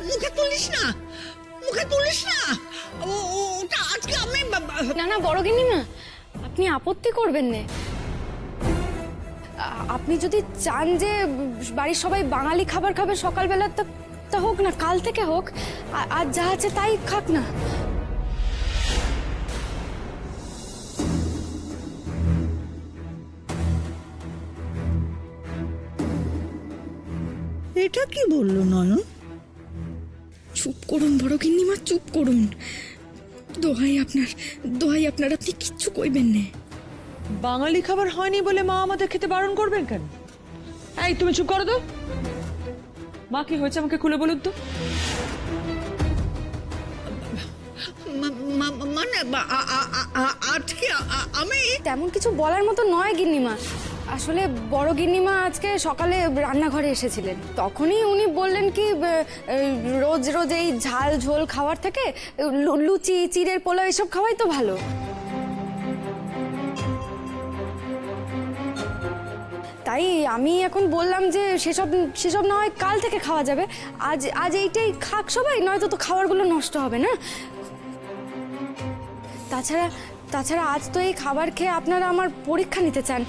মুখে তুলিস না, মুখে তুলিস না। ওটা আজকে আমি না না বড় গিন্নিমা, আপনি আপত্তি করবেন না। আপনি যদি চান যে বাড়ির সবাই বাঙালি খাবার খাবে সকালবেলা, তা হোক না, কাল থেকে হোক। আজ যা আছে তাই খাক না। এটা কি বললো নয়ন? চুপ করুন বড় গিন্নিমা, চুপ করুন। দোহাই আপনার, আপনি কিচ্ছু কইবেন না। বাঙালি খাবার হয়নি বলে মা আমাদের খেতে বারণ করবেন কেন? এই তুমি চুপ করো তো। মা কি হয়েছে আমাকে খুলে বলুন তো। মানে আজকে আমি তেমন কিছু বলার মতো নয় গিন্নিমা। আসলে বড় গিন্নিমা আজকে সকালে রান্নাঘরে এসেছিলেন, তখনই উনি বললেন কি রোজ রোজ এই ঝাল ঝোল খাওয়ার থেকে লুচি, চিড়ের পোলাও এসব খাওয়াই তো ভালো। তাই আমি এখন বললাম যে সেসব না হয় কাল থেকে খাওয়া যাবে। আজ এইটাই খাক সবাই, নয়তো তো খাবারগুলো নষ্ট হবে না। তাছাড়া আজ তো এই খাবার খেয়ে আপনারা আমার পরীক্ষা নিতে চান,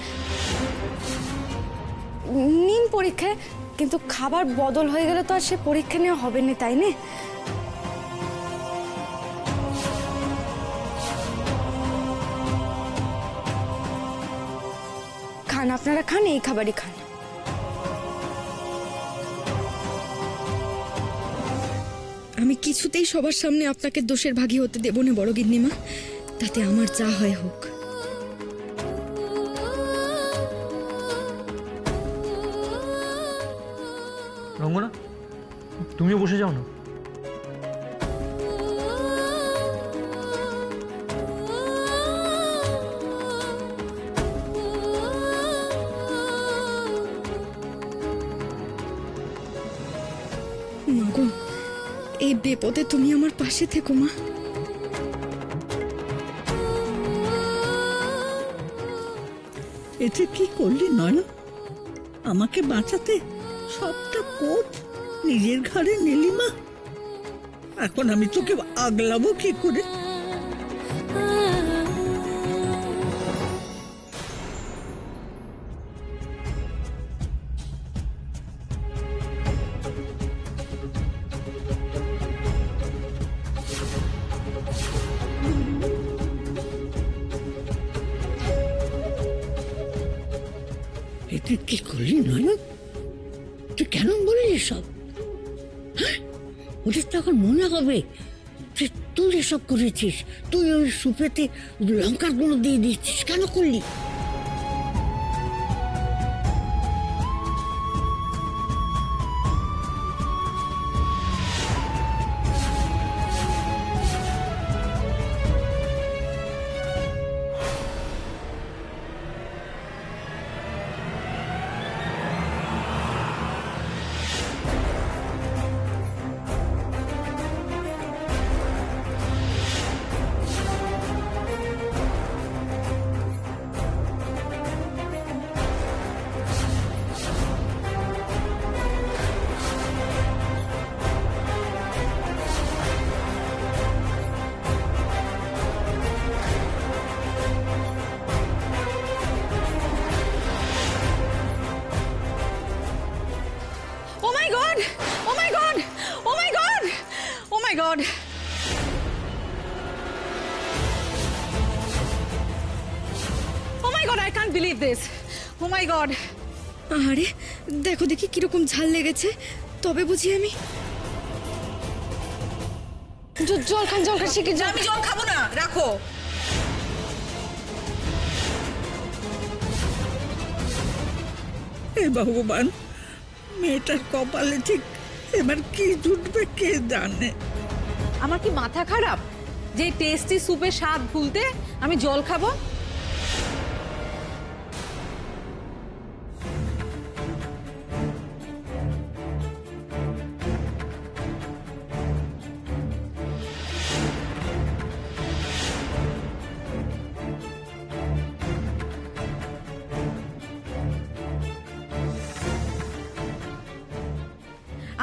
নিন পরীক্ষা। কিন্তু খাবার বদল হয়ে গেলে তো আর সে পরীক্ষা নেওয়া হবে না, তাই না? খান, আপনারা খান, এই খাবারই খান। আমি কিছুতেই সবার সামনে আপনাকে দোষের ভাগী হতে দেব না বড় গিন্নিমা, তাতে আমার যা হয় হোক। রঙ্গনা, তুমিও বসে যাও না। মাগো, এই বিপদে তুমি আমার পাশে থেকো মা। এতে কি করলি নয়ন? আমাকে বাঁচাতে সবটা কোপ নিজের ঘাড়ে নিলি মা। এখন আমি তোকে আগলাবো কি করে? এতে কি করলি নয়ন? তুই কেন বললি এসব? ওদের তখন মনে হবে যে তুই এসব করেছিস। তুই ওই সুপেতে লঙ্কার গুঁড়ো দিয়ে দিচ্ছিস, কেন করলি? God! Oh my God, I can't believe this. Oh my God. আরে দেখো দেখি কিরকম ঝাল লেগেছে। তবে বুঝি আমি জল খান শিখে। আমি জল খাবো না, রাখো। হে ভগবান, মেয়েটার কপালে ঠিক এবার কি জুটবে কে জানে। আমার কি মাথা খারাপ যে টেস্টি সুপের স্বাদ ভুলতে আমি জল খাবো?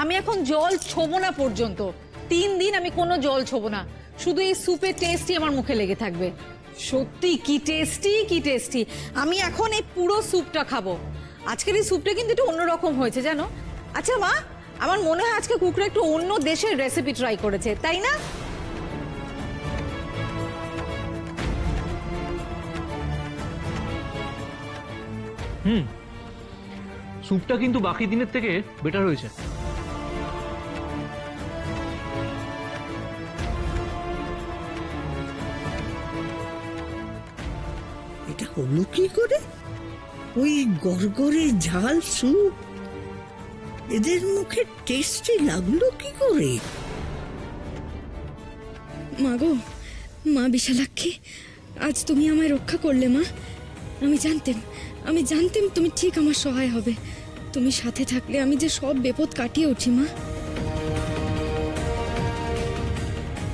আমি এখন জল ছোবো না পর্যন্ত 3 দিন আমি কোনো জল ছোবো না, শুধু এই স্যুপের টেস্টই আমার মুখে লেগে থাকবে। সত্যি কি টেস্টি। আমি এখন এই পুরো স্যুপটা খাবো। আজকের এই স্যুপটা কিন্তু একটু অন্যরকম হয়েছে জানো। আচ্ছা মা, আমার মনে হয় আজকে কুকুর একটু অন্য দেশের রেসিপি ট্রাই করেছে, তাই না? স্যুপটা কিন্তু বাকি দিনের থেকে বেটার হয়েছে। এটা হলো কি করে? ওই গড়গড়ে ঝাল স্যুপ এদের মুখে টেস্টি লাগলো কি করে? মা গো, মা বিশালাক্ষী, আজ তুমি আমায় রক্ষা করলে মা। আমি জানতাম তুমি ঠিক আমার সহায় হবে। তুমি সাথে থাকলে আমি যে সব বিপদ কাটিয়ে উঠি মা।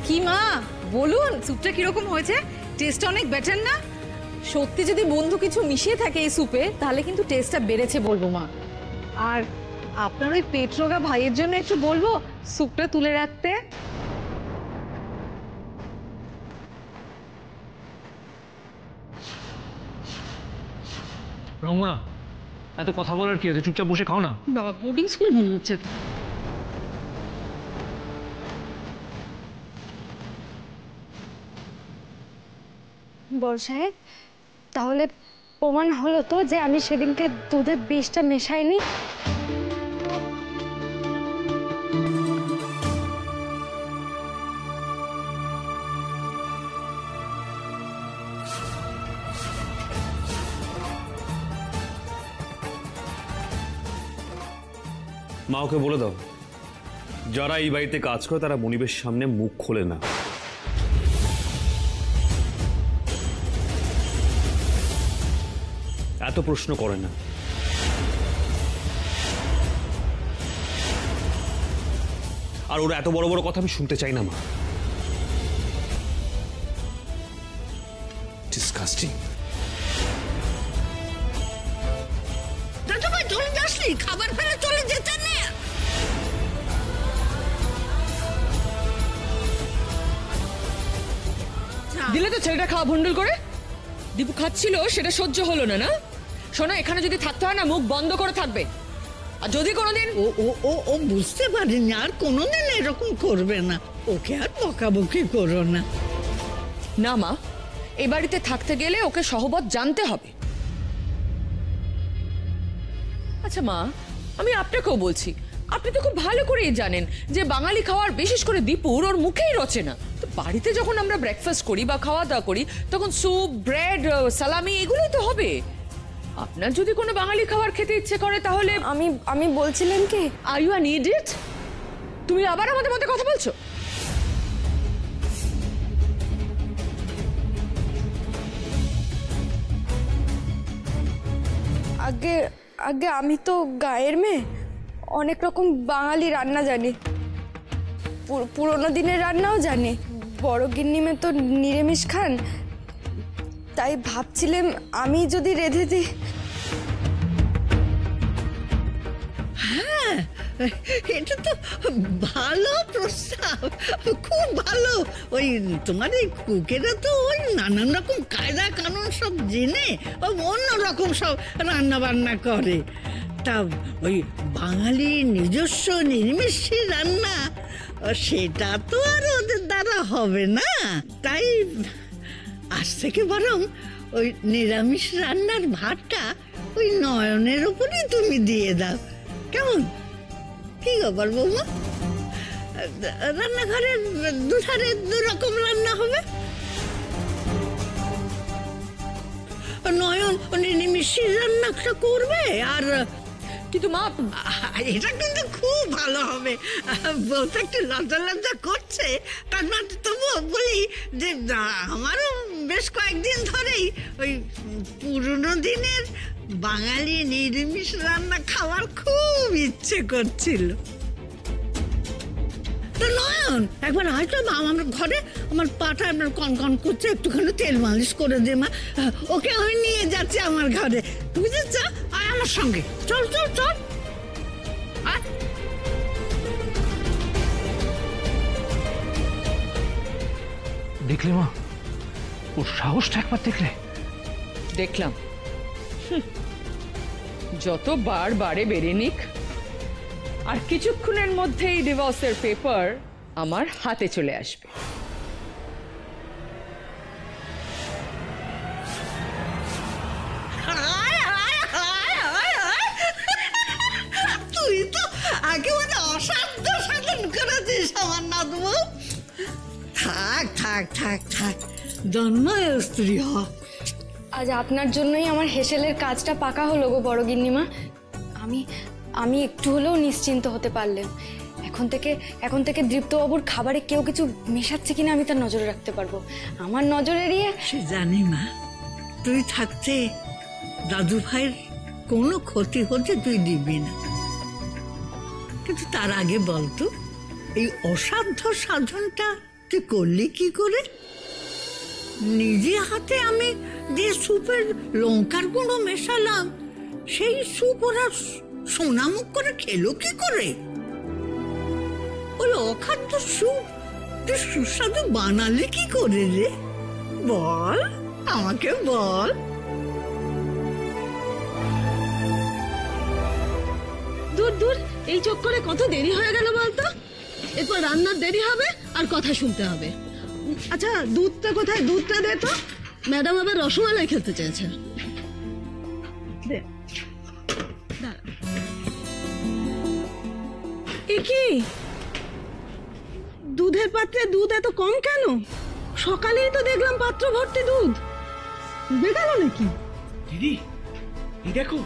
কি মা বলুন, স্যুপটা কিরকম হয়েছে? টেস্টটা অনেক বেটার না? সত্যি যদি বন্ধু কিছু মিশিয়ে থাকে এই স্যুপে তাহলে কিন্তু টেস্টটা বেড়েছে বলবো মা। আর আপনার ওই পেটরোগা ভাইয়ের জন্য একটু বলবো স্যুপটা তুলে রাখতে। রঙ্গনা, এত কথা বলার কি আছে? চুপচাপ বসে খাও না। বাবা বোর্ডিং স্কুল মনে হচ্ছে। বড় সাহেব, তাহলে প্রমাণ হলো তো যে আমি সেদিনকে দুধে বিষটা মেশাইনি? মা ওকে বলে দাও, যারা এই বাড়িতে কাজ করে তারা মনিবের সামনে মুখ খোলে না। এত প্রশ্ন করে না। আর ওরা এত বড় বড় কথা আমি শুনতে চাই না মা। ডিসকাস্টিং। দাদা ভাই চলে যাসনি, খাবার ফেলে চলে যেতে না। দিলে তো ছেলেটা খাওয়া ভন্ডুল করে। দীপু খাচ্ছিল, সেটা সহ্য হলো না। না শোনো, এখানে যদি থাকতে হয় না, মুখ বন্ধ করে থাকবে। আর যদি কোনোদিন ও ও ও ও বুঝতে পারিনি, আর কোনোদিন এরকম করবে না। ওকে আর বকাবকি করো না। না মা, এ বাড়িতে থাকতে গেলে ওকে সহবত জানতে হবে। আচ্ছা মা, আমি আপনাকেও বলছি, আপনি তো খুব ভালো করেই জানেন যে বাঙালি খাওয়ার, বিশেষ করে দীপুর, ওর মুখেই রচে না। তো বাড়িতে যখন আমরা ব্রেকফাস্ট করি বা খাওয়া দাওয়া করি তখন স্যুপ, ব্রেড, সালামি এগুলোই তো হবে। আপনার যদি কোনো বাঙালি খাবার খেতে ইচ্ছে করে তাহলে আমি বলছিলাম কি, আর ইউ অ্যান ইডিয়েট? তুমি আবার আমাদের মধ্যে কথা বলছো? আগে আমি তো গায়ের মেয়ে, অনেক রকম বাঙালি রান্না জানি, পুরোনো দিনের রান্নাও জানি। বড় গিন্নিমে তো নিরামিষ খান, তাই ভাবছিলাম আমি যদি রেঁধে দিই। হ্যাঁ, এটা তো ভালো প্রস্তাব, খুব ভালো। ওই তোমার এই কুকেরা তো ওই নানান রকম কায়দা কানুন সব জেনে অন্য রকম সব রান্না বান্না করে। তা ওই বাঙালি নিজস্ব নিরামিষী রান্না সেটা তো আর ওদের দ্বারা হবে না। তাই আজ থেকে বরং ওই নিরামিষ রান্নার ভাতটা ওই নয়নের উপরই তুমি দিয়ে দাও, কেমন? কি খবর বৌমা? রান্নাঘরের দুধারে দুরকম রান্না হবে। নয়ন নিরামিষের রান্নাটা করবে। আর কিন্তু মা, এটা কিন্তু খুব ভালো হবে। বলতে একটু লজ্জা লজ্জা করছে, তার মানে তবুও বলি যে আমারও বেশ কয়েকদিন ধরেই ওই পুরনো দিনের বাঙালি নিরামিষ রান্না খাওয়ার খুব ইচ্ছে করছিল। তো নয়ন, একবার হয়তো আমার ঘরে, আমার পাটা আপনার কনকন করছে, একটুখানি তেল মালিশ করে দে মা। ওকে আমি নিয়ে যাচ্ছি আমার ঘরে, বুঝেছ? আয় আমার সঙ্গে, চল চল চল। দেখলে মা, ওর সাহসটা একবার দেখলে? দেখলাম। যতবার বারে বেড়ে নিক, আর কিছুক্ষণের মধ্যেই ডিভোর্সের পেপার আমার হাতে চলে আসবে। তুই তো একেবারে অসাধ্য সাধন করেছিস আমার নাতবু। থাক থাক থাক থাক, জন্ময় স্ত্রী হ। আজ আপনার জন্যই আমার হেসেলের কাজটা পাকা হলো গো বড় গিন্নিমা। আমি একটু হলেও নিশ্চিন্ত হতে পারলাম। এখন থেকে দীপ্তবাবুর খাবারে কেউ কিছু মেশাচ্ছে কিনা আমি তার নজরে রাখতে পারবো। আমার নজর এড়িয়ে। সে জানি মা, তুই থাকতে দাদু ভাইয়ের কোনো ক্ষতি হতে তুই দিবি না। কিন্তু তার আগে বলতো, এই অসাধ্য সাধনটা তুই করলি কি করে? নিজে হাতে আমি যে সুপের লঙ্কার গুঁড়ো মেশালাম, সেই সুপ ওরা সোনামুখ করে খেলো কি করে? ওই অখাদ্য সুপ তুই সুস্বাদু বানালি কি করে রে? বল, আমাকে বল। দূর দূর, এই চক্করে কত দেরি হয়ে গেল বলতো। এরপর রান্নার দেরি হবে আর কথা শুনতে হবে। আচ্ছা, দুধটা কোথায়? দুধটা দে তো। ম্যাডাম আবার রসমালাই খেতে চেয়েছে। দে। এ কি, দুধের পাত্রে দুধ এত কম কেন? সকালেই তো দেখলাম পাত্র ভর্তি দুধ। বেগাল নাকি? দিদি, এই দেখো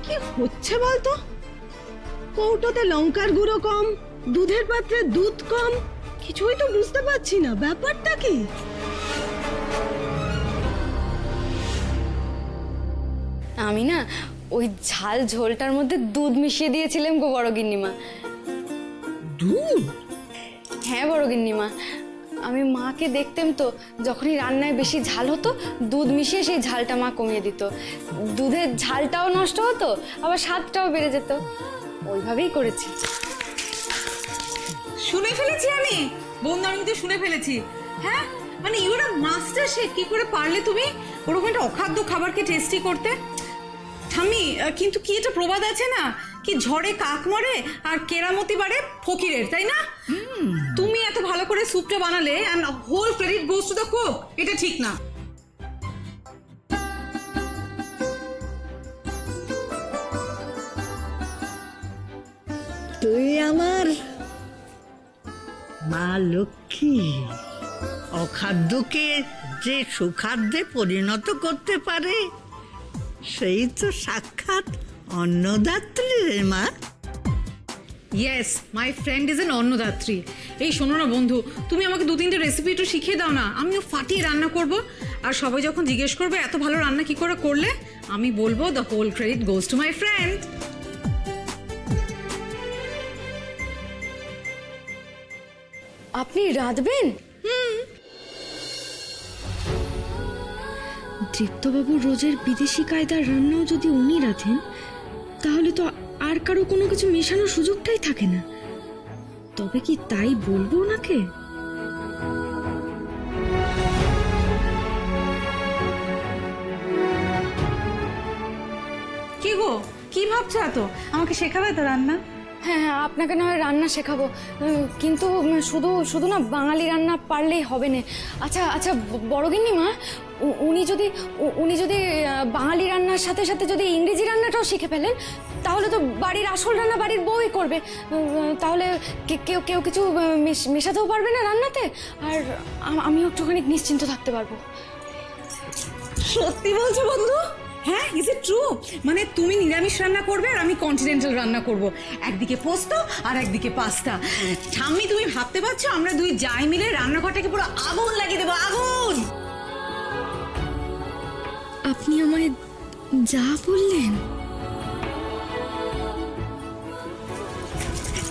কি হচ্ছে বলতো? কৌটোতে লঙ্কার গুঁড়ো কম, দুধের পাত্রে দুধ কম, কিছুই তো বুঝতে পারছি না। ব্যাপারটা কি? আমি না ওই ঝাল ঝোলটার মধ্যে দুধ মিশিয়ে দিয়েছিলাম গো বড় গিন্নিমা। দুধ? হ্যাঁ বড় গিন্নিমা, আমি মাকে দেখতাম তো, যখনই রান্নায় বেশি ঝাল হতো দুধ মিশিয়ে সেই ঝালটা মা কমিয়ে দিত। দুধের ঝালটাও নষ্ট হতো, আবার স্বাদটাও বেড়ে যেত। ওইভাবেই করেছি। শুনে ফেলেছি আমি, বন্ধু, আমি তো শুনে ফেলেছি। হ্যাঁ, মানে ইউ আর মাস্টার শেফ। কি করে পারলে তুমি ওরকম একটা অখাদ্য খাবারকে টেস্টি করতে? ঠাম্মি, কিন্তু কি এটা প্রবাদ আছে না, কি ঝড়ে কাক মরে আর কেরামতি বাড়ে ফকিরের, তাই না? তুমি এত ভালো করে স্যুপটা বানালে and whole credit goes to the cook, এটা ঠিক না। তুই আমার মা লক্ষ্মী। অখাদ্যকে যে সুখাদ্যে পরিণত করতে পারে, সেই তো সাক্ষাৎ অন্নদাত্রী রে মা। Yes, my friend is an অন্নদাত্রী। এই শোনো না বন্ধু, তুমি আমাকে 2-3টে রেসিপি একটু শিখিয়ে দাও না, আমিও ফাটিয়ে রান্না করব। আর সবাই যখন জিজ্ঞেস করবে এত ভালো রান্না কি করে করলে, আমি বলবো the whole credit goes to my friend. আপনি রাঁধবেন? দীপ্তবাবুর রোজের বিদেশি কায়দার রান্নাও যদি উনি রাঁধেন, তাহলে তো আর কারো কোনো কিছু মেশানোর সুযোগটাই থাকে না। তবে কি তাই বলবো ওনাকে? কি গো, কি ভাবছো এত? আমাকে শেখাবে তো রান্না? হ্যাঁ, আপনাকে না হয় রান্না শেখাবো, কিন্তু শুধু না বাঙালি রান্না পারলেই হবে না। আচ্ছা বড় গিন্নিমা, উনি যদি বাঙালি রান্নার সাথে সাথে যদি ইংরেজি রান্নাটাও শিখে ফেলেন, তাহলে তো বাড়ির আসল রান্না বাড়ির বউই করবে। তাহলে কেউ কিছু মেশাতেও পারবে না রান্নাতে, আর আমিও একটুখানি নিশ্চিন্ত থাকতে পারবো। সত্যি বলছো বন্ধু? হ্যাঁ, ইজ ইট ট্রু? মানে তুমি নিরামিষ রান্না করবে আর আমি কন্টিনেন্টাল রান্না করব। একদিকে পোস্ত আর একদিকে পাস্তা। ঠাম্মি, তুমি ভাবতে পারছো আমরা দুই যাই মিলে রান্নাঘরটাকে পুরো আগুন লাগিয়ে দেবো, আগুন। আপনি আমায় যা বললেন।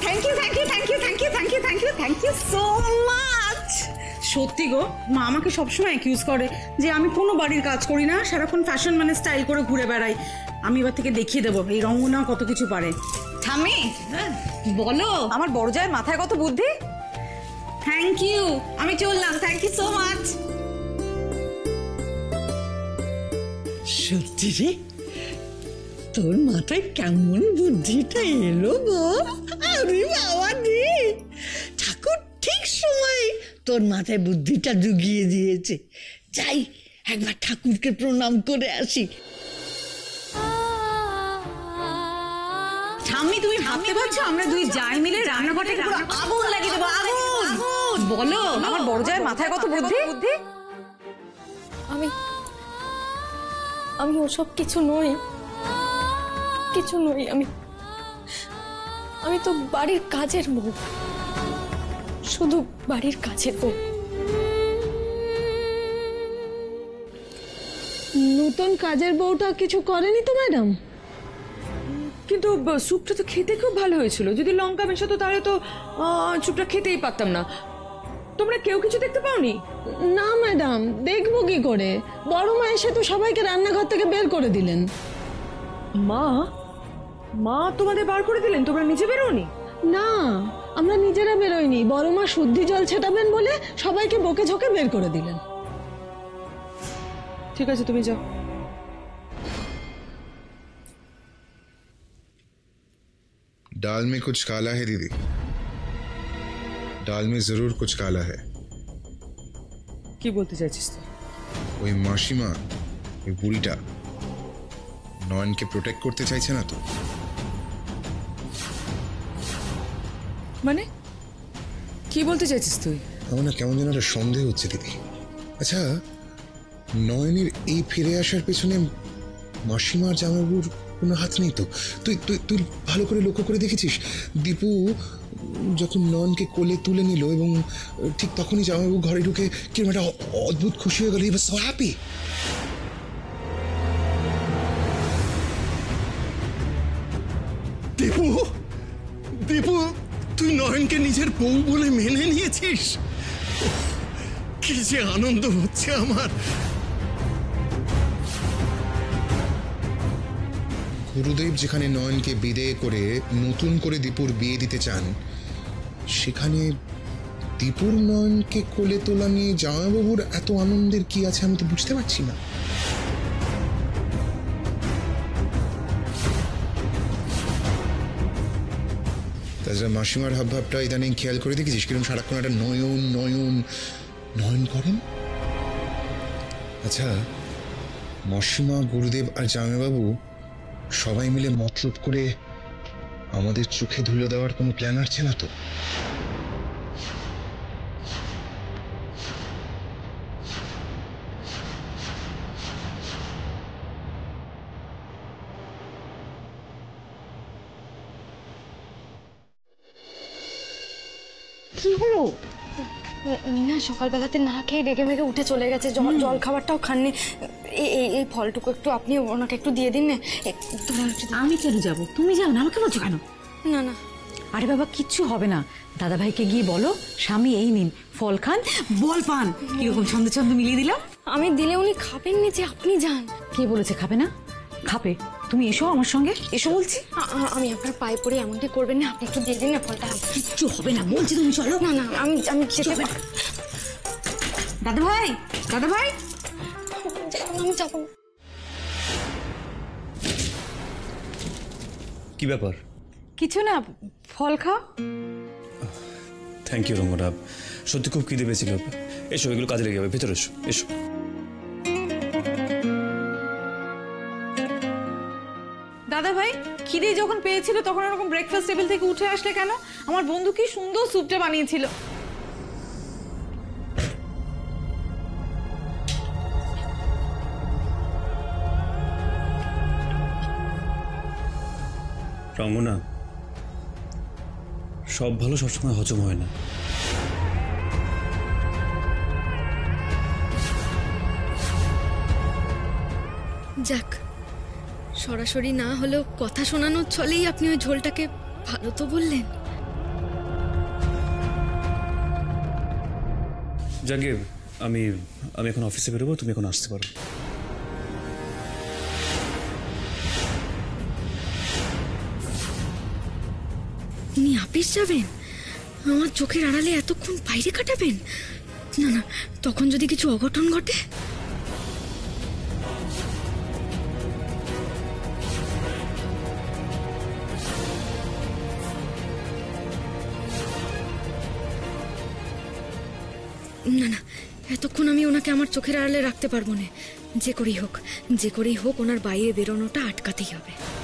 Thank you so much. সত্যি গো, মা আমাকে সবসময় অ্যাকিউজ করে যে আমি কোনো বাড়ির কাজ করি না, সারাক্ষণ ফ্যাশন মানে স্টাইল করে ঘুরে বেড়াই। আমি এবার থেকে দেখিয়ে দেবো এই রঙনা কত কিছু পারে। ঠাম্মি, বলো, আমার বড় জায়ের মাথায় কত বুদ্ধি। থ্যাংক ইউ, আমি চললাম। Thank you so much. সত্যি রে, তোর মাথায় কেমন বুদ্ধিটা এলো বল। আরে বাবা রে, ঠাকুর ঠিক সময় তোর মাথায় বুদ্ধিটা জুগিয়ে দিয়েছে। যাই একবার ঠাকুরকে প্রণাম করে আসি। ঠাম্মি, তুমি ভাবতে পারছো আমরা দুই জায় মিলে রান্নাঘরটাকে পুরো আগুন লাগিয়ে দেবো? আগুন! বলো, আমার বড় জায়ের মাথায় কত বুদ্ধি। আমি আমি ওসব কিছু নই, কিছু নই। আমি তো বাড়ির কাজের বউ, শুধু বাড়ির কাজের বউ। নতুন কাজের বউটা কিছু করেনি তো ম্যাডাম? কিন্তু স্যুপটা তো খেতে খুব ভালো হয়েছিল। যদি লঙ্কা মেশাতো তাহলে তো স্যুপটা খেতেই পারতাম না। তোমরা কেউ কিছু দেখতে পাওনি? না ম্যাডাম, দেখবো কি করে? বড় মা এসে তো সবাইকে রান্নাঘর থেকে বের করে দিলেন। মা মা তোমাদের বার করে দিলেন? তোমরা নিচে বেরোনি? না, আমরা নিজেরা বেরোইনি, বড় মা শুদ্ধি জল ছেটাবেন বলে সবাইকে বকে ঝোঁকে বের করে দিলেন। ঠিক আছে, তুমি যাও। दाल में कुछ काला है दीदी, दाल में जरूर कुछ काला है। কি বলতে চাইছিস তুই? ওই মাসিমা, ওই বুড়িটা নয়নকে প্রোটেক্ট করতে চাইছে না তো? মানে কি বলতে চাইছিস তুই? আমার না কেমন যেন একটা সন্দেহ হচ্ছে দিদি। আচ্ছা, নয়নের এই ফিরে আসার পেছনে মাসিমার জামাইবাবুর কোনো হাত নেই তো? তুই তুই তুই ভালো করে লক্ষ্য করে দেখেছিস দীপু যখন নয়নকে কোলে তুলে নিল এবং ঠিক তখনই জামাইবাবু ঘরে ঢুকে কিরকম একটা অদ্ভুত খুশি হয়ে গেল। He was so happy. Dipu, Dipu, তুই নয়নকে নিজের বউ বলে মেনে নিয়েছিস? কি যে আনন্দ হচ্ছে আমার। গুরুদেব যেখানে নয়নকে বিদেয় করে নতুন করে দীপুর বিয়ে দিতে চান, সেখানে দীপুর নয়নকে কোলে তোলা নিয়ে জামাইবাবুর এত আনন্দের কি আছে আমি তো বুঝতে পারছি না। তাছাড়া মাসিমার হাবভাবটা ইদানিং খেয়াল করে দেখেছিস কিরকম সারাক্ষণ একটা নয়ন নয়ন নয়ন করেন? আচ্ছা, মাসিমা, গুরুদেব আর জামাইবাবু সবাই মিলে মতলব করে আমাদের চোখে ধুলো দেওয়ার কোনো প্ল্যান আসছে না তো? কি হলো? না, সকালবেলাতে না খেয়ে রেগে মেগে উঠে চলে গেছে। জল খাবারটাও খাননি। এই ফলটুকু একটু আপনি ওনাকে একটু দিয়ে দিন না। আমি কেন যাবো? তুমি যাও না, আমাকে বলছো কেন? না না, আরে বাবা, কিচ্ছু হবে না। দাদা ভাইকে গিয়ে বলো, স্বামী এই নিন ফল খান, বল পান। কিরকম ছন্দ ছন্দ মিলিয়ে দিলাম। আমি দিলে উনি খাবেন না, যে আপনি যান। কে বলেছে খাবে না? খাবে। তুমি এসো আমার সঙ্গে, এসো বলছি। আমি আপনার পায়ে পড়ে এমনটি করবেন না, আপনি একটু দিয়ে দিন না ফলটা। কিচ্ছু হবে না বলছি, তুমি চলো। না না, আমি যেতে পারি। দাদা ভাই, দাদা ভাই, আমি যাবো। কি ব্যাপার? কিছু না, ফল খাও। থ্যাংক ইউ রঙ্গনা, সত্যি খুব খিদে পেয়েছিল। এসো, এগুলো কাজে লেগে যাবে। ভেতরে এসো, এসো। দাদা ভাই, খিদে যখন পেয়েছিল তখন এরকম ব্রেকফাস্ট টেবিল থেকে উঠে আসলে কেন? আমার বন্ধু কি সুন্দর স্যুপটা বানিয়েছিল। রঙ্গনা, সব ভালো সবসময় হজম হয় না। যাক, সরাসরি না হলেও কথা শোনানোর ছলেই আপনি ওই ঝোলটাকে ভালো তো বললেন। যাকে আমি এখন অফিসে বেরোবো, তুমি এখন আসতে পারো। উনি অফিস যাবেন? আমার চোখের আড়ালে এতক্ষণ বাইরে কাটাবেন? না না, তখন যদি কিছু অঘটন ঘটে। না না, এতক্ষণ আমি ওনাকে আমার চোখের আড়ালে রাখতে পারবো না। যে করেই হোক ওনার বাইরে বেরোনোটা আটকাতেই হবে।